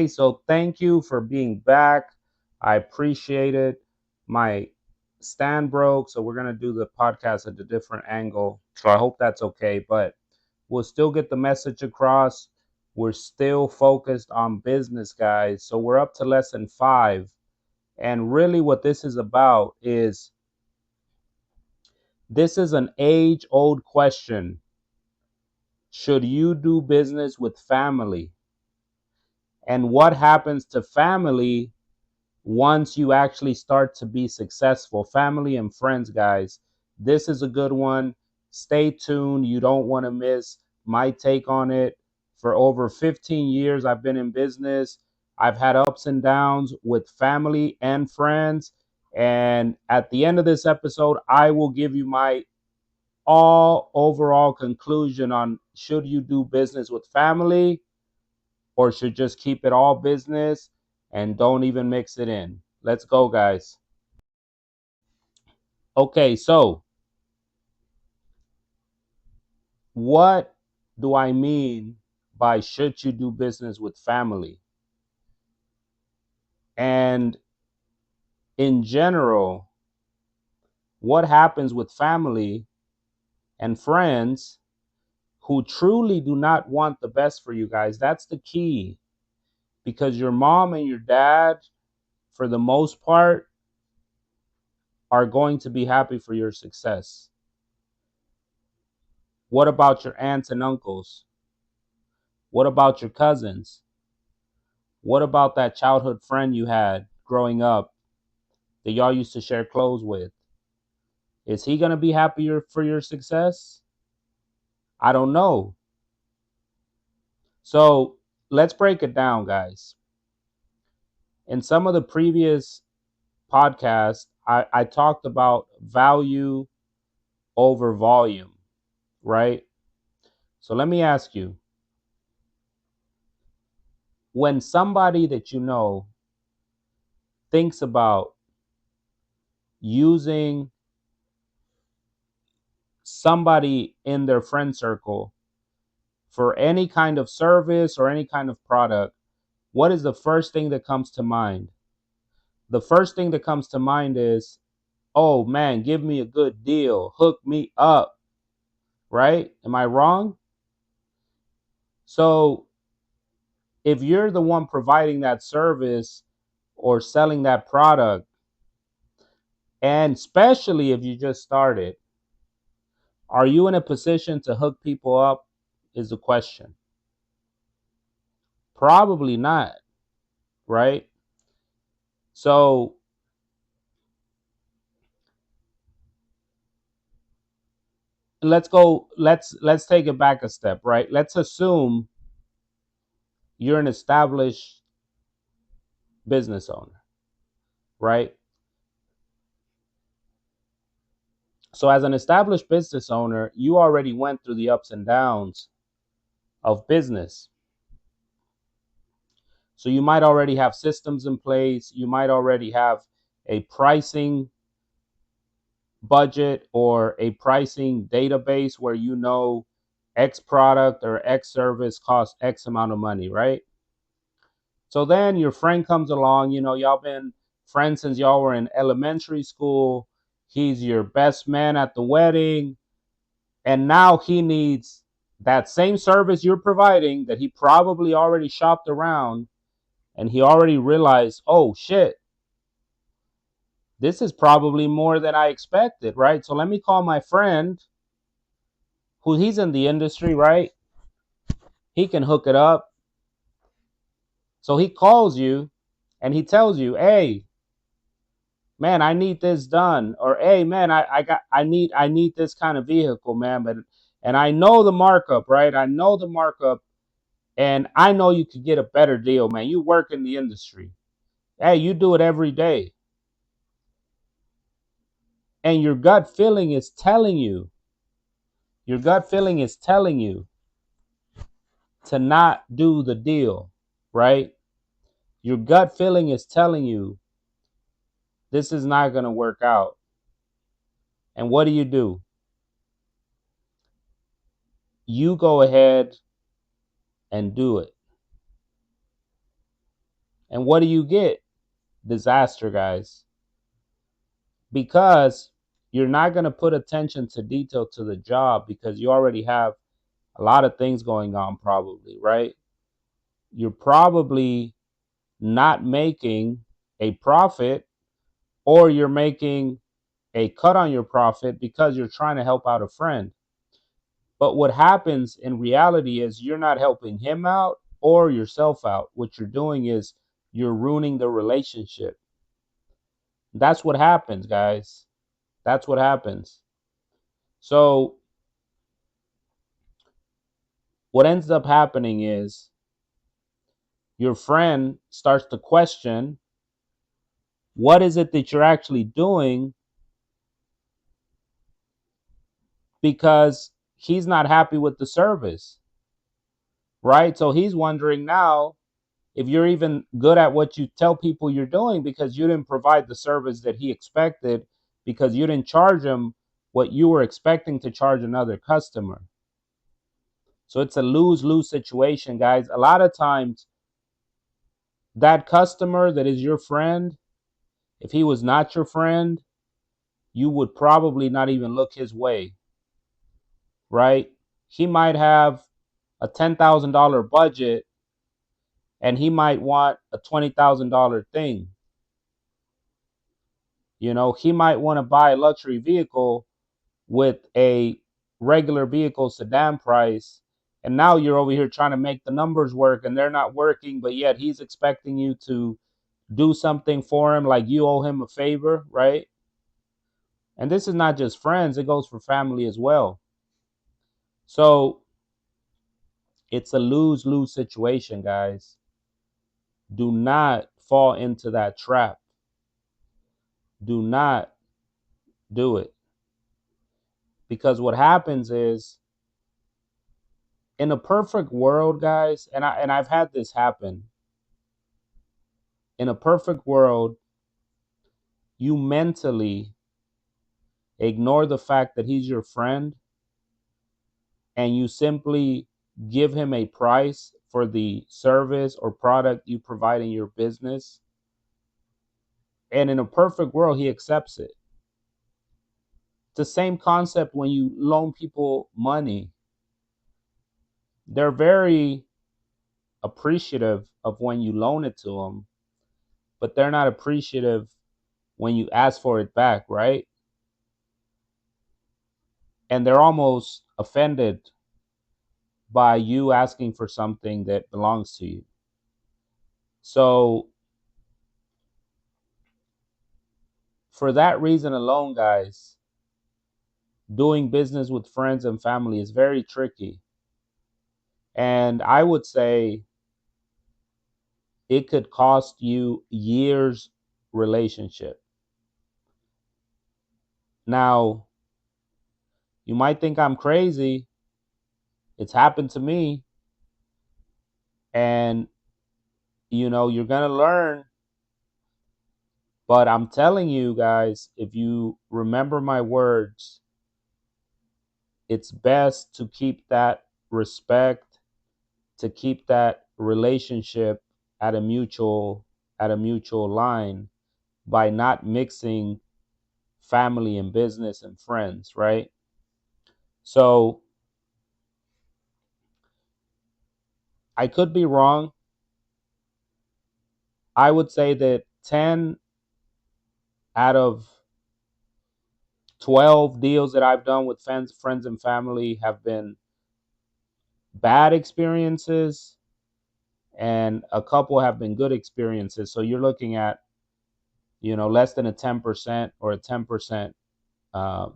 So thank you for being back. I appreciate it. My stand broke, so we're gonna do the podcast at a different angle. So I hope that's okay. But we'll still get the message across. We're still focused on business, guys. So we're up to lesson 5. And really what this is about is this is an age-old question. Should you do business with family? And what happens to family once you actually start to be successful? Family and friends, guys. This is a good one. Stay tuned. You don't want to miss my take on it. For over 15 years, I've been in business. I've had ups and downs with family and friends. And at the end of this episode, I will give you my all overall conclusion on should you do business with family or should just keep it all business and don't even mix it in. Let's go, guys. Okay, so what do I mean by should you do business with family? And in general, what happens with family and friends who truly do not want the best for you guys? That's the key, because your mom and your dad, for the most part, are going to be happy for your success. What about your aunts and uncles? What about your cousins? What about that childhood friend you had growing up that y'all used to share clothes with? Is he going to be happier for your success? I don't know. So let's break it down, guys. In some of the previous podcasts, I talked about value over volume, right? So let me ask you, when somebody that you know thinks about using somebody in their friend circle for any kind of service or any kind of product, what is the first thing that comes to mind? The first thing that comes to mind is, oh man, give me a good deal, hook me up, right? Am I wrong? So if you're the one providing that service or selling that product, and especially if you just started, are you in a position to hook people up? Is the question. Probably not, right? So let's take it back a step, right? Let's assume you're an established business owner, right? So as an established business owner, you already went through the ups and downs of business. So you might already have systems in place, you might already have a pricing budget or a pricing database where you know X product or X service costs X amount of money, right? So then your friend comes along, y'all been friends since y'all were in elementary school. He's your best man at the wedding. And now he needs that same service you're providing that he probably already shopped around. And he already realized, oh shit, this is probably more than I expected, right? So let me call my friend who he's in the industry, right? He can hook it up. So he calls you and he tells you, hey, man, I need this done, or hey, man, I need this kind of vehicle, man, but and I know the markup, right? I know the markup, and I know you could get a better deal, man. You work in the industry, hey, you do it every day, and your gut feeling is telling you to not do the deal, right? Your gut feeling is telling you this is not going to work out, and what do? You go ahead and do it. And what do you get? Disaster, guys. Because you're not going to put attention to detail to the job because you already have a lot of things going on, probably, right? You're probably not making a profit, or you're making a cut on your profit because you're trying to help out a friend. But what happens in reality is you're not helping him out or yourself out. What you're doing is you're ruining the relationship. That's what happens, guys. That's what happens. So, what ends up happening is your friend starts to question what is it that you're actually doing, because he's not happy with the service, right? So he's wondering now if you're even good at what you tell people you're doing, because you didn't provide the service that he expected, because you didn't charge him what you were expecting to charge another customer. So it's a lose-lose situation, guys. A lot of times that customer that is your friend, if he was not your friend, you would probably not even look his way, right? He might have a $10,000 budget and he might want a $20,000 thing. You know, he might want to buy a luxury vehicle with a regular vehicle sedan price. And now you're over here trying to make the numbers work and they're not working, but yet he's expecting you to do something for him like you owe him a favor, right? And this is not just friends, it goes for family as well. So it's a lose-lose situation, guys. Do not fall into that trap. Do not do it. Because what happens is, in a perfect world, guys, and I've had this happen. In a perfect world, you mentally ignore the fact that he's your friend and you simply give him a price for the service or product you provide in your business. And in a perfect world, he accepts it. It's the same concept when you loan people money. They're very appreciative of when you loan it to them, but they're not appreciative when you ask for it back, right? And they're almost offended by you asking for something that belongs to you. So, for that reason alone, guys, doing business with friends and family is very tricky. And I would say it could cost you years relationship. Now, you might think I'm crazy. It's happened to me. And, you're going to learn. But I'm telling you guys, if you remember my words, it's best to keep that respect, to keep that relationship at a mutual line by not mixing family and business and friends, right? So I could be wrong. I would say that 10 out of 12 deals that I've done with friends and family have been bad experiences, and a couple have been good experiences. So you're looking at, less than a 10% or a 10%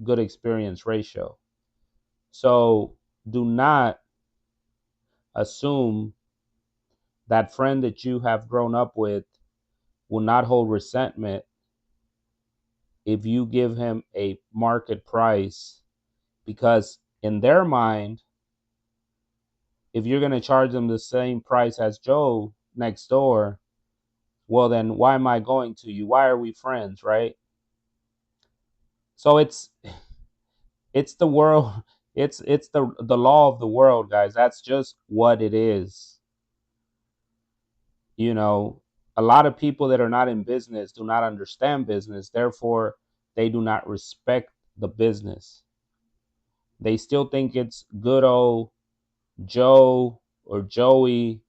good experience ratio. So do not assume that friend that you have grown up with will not hold resentment if you give him a market price, because in their mind, if you're going to charge them the same price as Joe next door, well, then why am I going to you? Why are we friends, right? So it's the world. It's the law of the world, guys. That's just what it is. You know, A lot of people that are not in business do not understand business. Therefore, they do not respect the business. They still think it's good old Joe or Joey.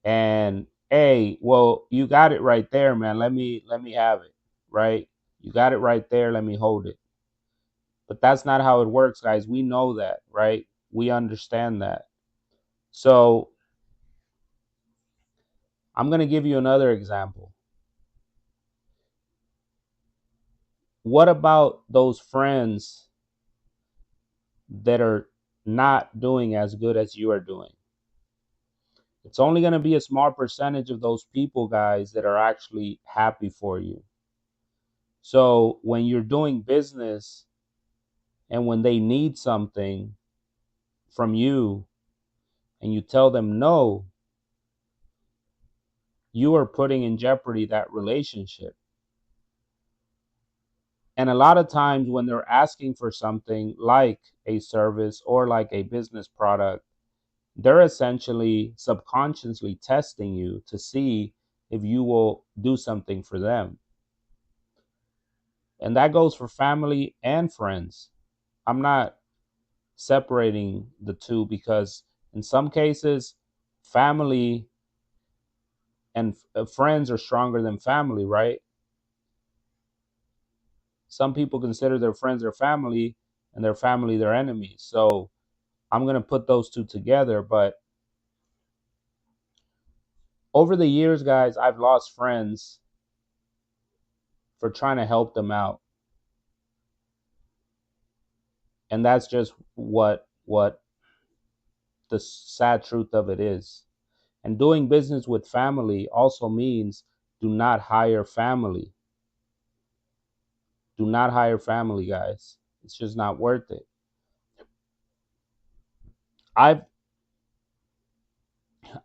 And hey, well, you got it right there, man. Let me have it, right? You got it right there. Let me hold it. But that's not how it works, guys. We know that, right? We understand that. So I'm gonna give you another example. What about those friends that are not doing as good as you are doing? It's only going to be a small percentage of those people, guys, that are actually happy for you. So when you're doing business and when they need something from you and you tell them no, you are putting in jeopardy that relationship. And a lot of times when they're asking for something like a service or like a business product, they're essentially subconsciously testing you to see if you will do something for them. And that goes for family and friends. I'm not separating the two because in some cases, family and friends are stronger than family, right? Some people consider their friends their family and their family their enemies. So I'm going to put those two together. But over the years, guys, I've lost friends for trying to help them out. And that's just what the sad truth of it is. And doing business with family also means do not hire family. Do not hire family, guys. It's just not worth it. I've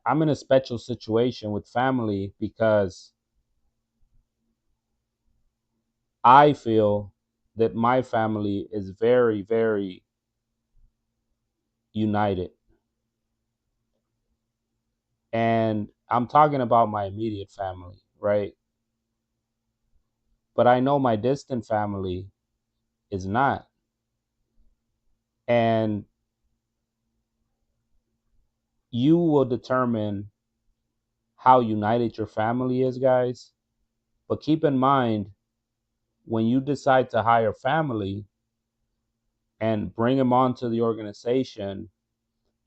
I'm in a special situation with family because I feel that my family is very, very united. And I'm talking about my immediate family, right? But I know my distant family is not. And you will determine how united your family is, guys. But keep in mind, when you decide to hire family and bring them onto the organization,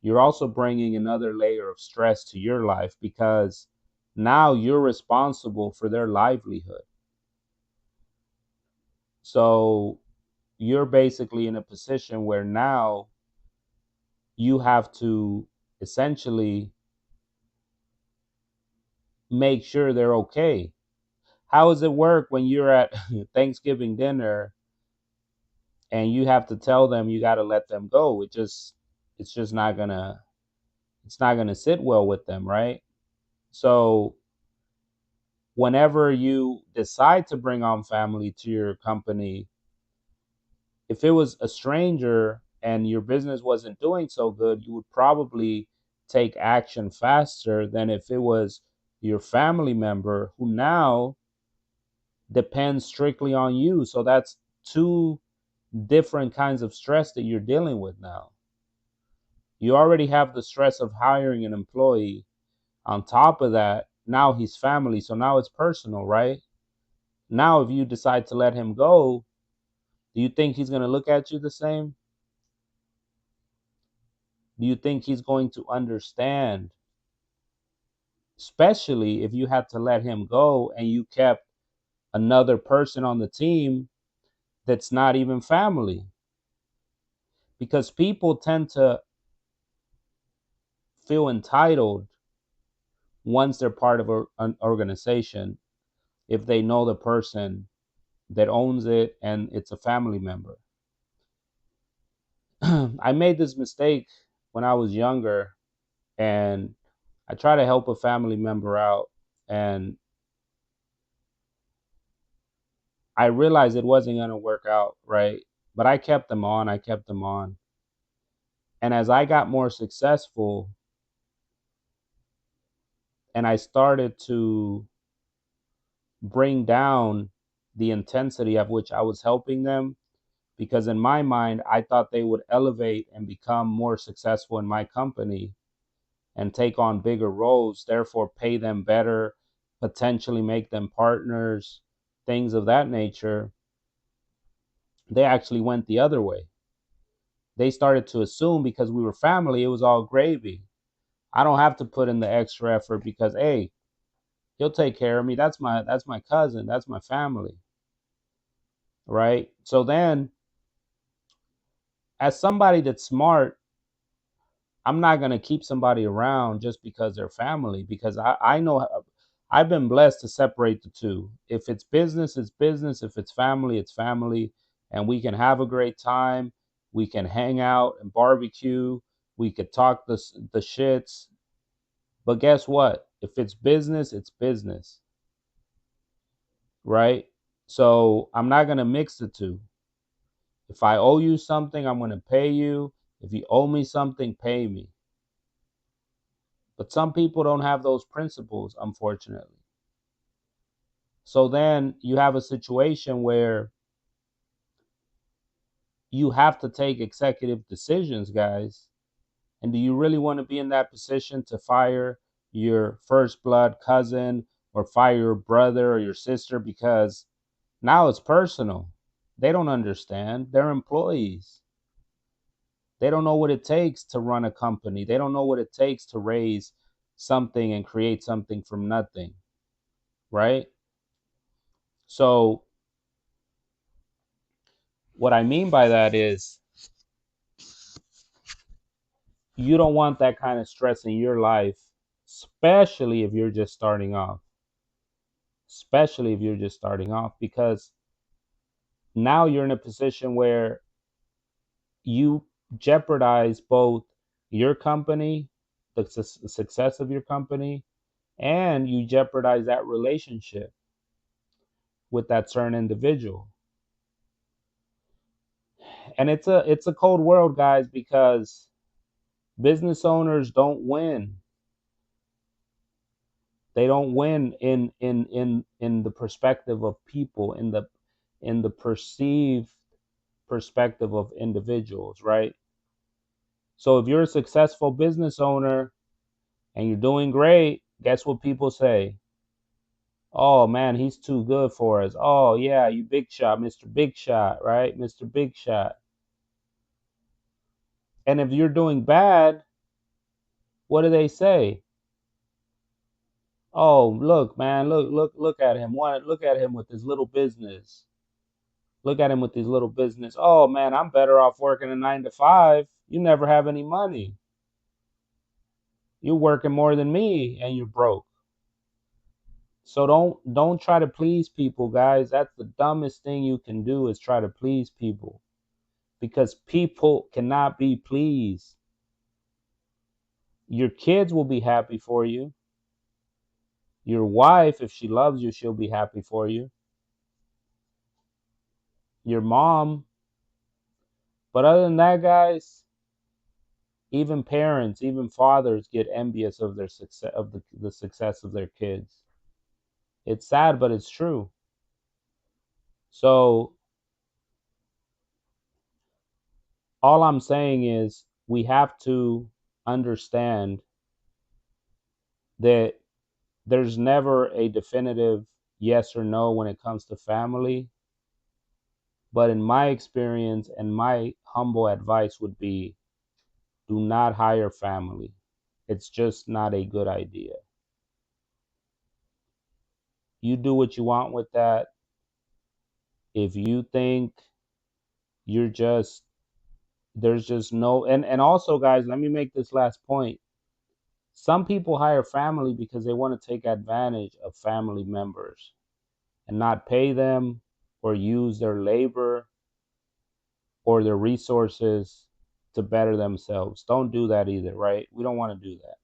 you're also bringing another layer of stress to your life because now you're responsible for their livelihood. So you're basically in a position where now you have to essentially make sure they're okay. How does it work when you're at Thanksgiving dinner and you have to tell them you got to let them go? It's just not gonna it's not gonna sit well with them, right? So whenever you decide to bring on family to your company, if it was a stranger and your business wasn't doing so good, you would probably take action faster than if it was your family member who now depends strictly on you. So that's two different kinds of stress that you're dealing with now. You already have the stress of hiring an employee. On top of that, now he's family. So now it's personal, right? Now, if you decide to let him go, do you think he's going to look at you the same? Do you think he's going to understand? Especially if you had to let him go and you kept another person on the team that's not even family. Because people tend to feel entitled once they're part of an organization if they know the person that owns it and it's a family member. I made this mistake when I was younger and I tried to help a family member out and I realized it wasn't going to work out, right? But I kept them on, I kept them on. And as I got more successful, And I started to bring down the intensity of which I was helping them, because in my mind, I thought they would elevate and become more successful in my company and take on bigger roles, therefore pay them better, potentially make them partners, things of that nature. They actually went the other way. They started to assume because we were family, it was all gravy. I don't have to put in the extra effort because, hey, he'll take care of me. That's my cousin. That's my family, right? So then, as somebody that's smart, I'm not gonna keep somebody around just because they're family. Because I know I've been blessed to separate the two. If it's business, it's business. If it's family, it's family, and we can have a great time. We can hang out and barbecue. We could talk the shits. But guess what? If it's business, it's business, right? So I'm not gonna mix the two. If I owe you something, I'm gonna pay you. If you owe me something, pay me. But some people don't have those principles, unfortunately. So then you have a situation where you have to take executive decisions, guys. And do you really want to be in that position to fire your first blood cousin or fire your brother or your sister? Because now it's personal. They don't understand. They're employees. They don't know what it takes to run a company. They don't know what it takes to raise something and create something from nothing, right? So what I mean by that is you don't want that kind of stress in your life, especially if you're just starting off. Especially if you're just starting off, because now you're in a position where you jeopardize both your company, the success of your company, and you jeopardize that relationship with that certain individual. And it's a cold world, guys, because business owners don't win. They don't win in the perspective of people, in the perceived perspective of individuals, right? So if you're a successful business owner and you're doing great, guess what people say? Oh man, he's too good for us. Oh yeah, you big shot, Mr. Big Shot, right? Mr. Big Shot. And if you're doing bad, what do they say? Oh, look, man, look at him. Look at him with his little business. Look at him with his little business. Oh man, I'm better off working a 9 to 5. You never have any money. You're working more than me and you're broke. So don't try to please people, guys. That's the dumbest thing you can do, is try to please people, because people cannot be pleased. Your kids will be happy for you. Your wife, if she loves you, she'll be happy for you. Your mom. But other than that, guys, even parents, even fathers get envious of their success, of the success of their kids. It's sad, but it's true. So all I'm saying is we have to understand that there's never a definitive yes or no when it comes to family. But in my experience and my humble advice would be, do not hire family. It's just not a good idea. You do what you want with that. If you think you're just, there's just no, and also, guys, let me make this last point. Some people hire family because they want to take advantage of family members and not pay them or use their labor or their resources to better themselves. Don't do that either, right? We don't want to do that.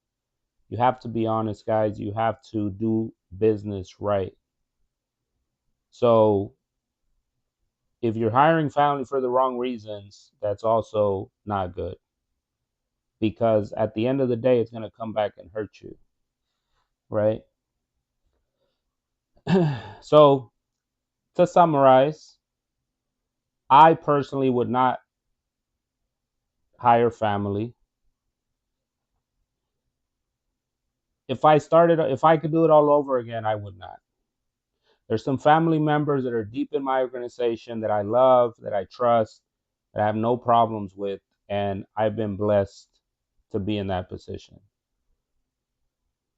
You have to be honest, guys. You have to do business right. So if you're hiring family for the wrong reasons, that's also not good, because at the end of the day, it's going to come back and hurt you. right? So to summarize, I personally would not hire family. If I could do it all over again, I would not. There's some family members that are deep in my organization that I love, that I trust, that I have no problems with, and I've been blessed to be in that position.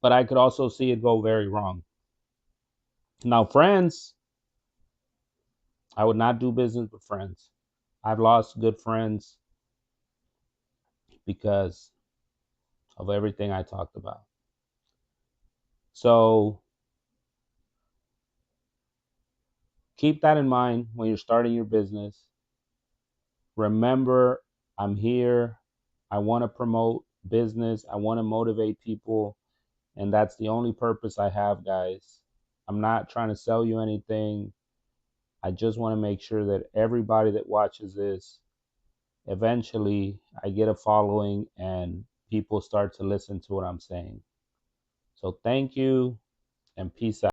But I could also see it go very wrong. Now, friends, I would not do business with friends. I've lost good friends because of everything I talked about. So keep that in mind when you're starting your business. Remember, I'm here. I want to promote business. I want to motivate people. And that's the only purpose I have, guys. I'm not trying to sell you anything. I just want to make sure that everybody that watches this, eventually I get a following and people start to listen to what I'm saying. So thank you and peace out.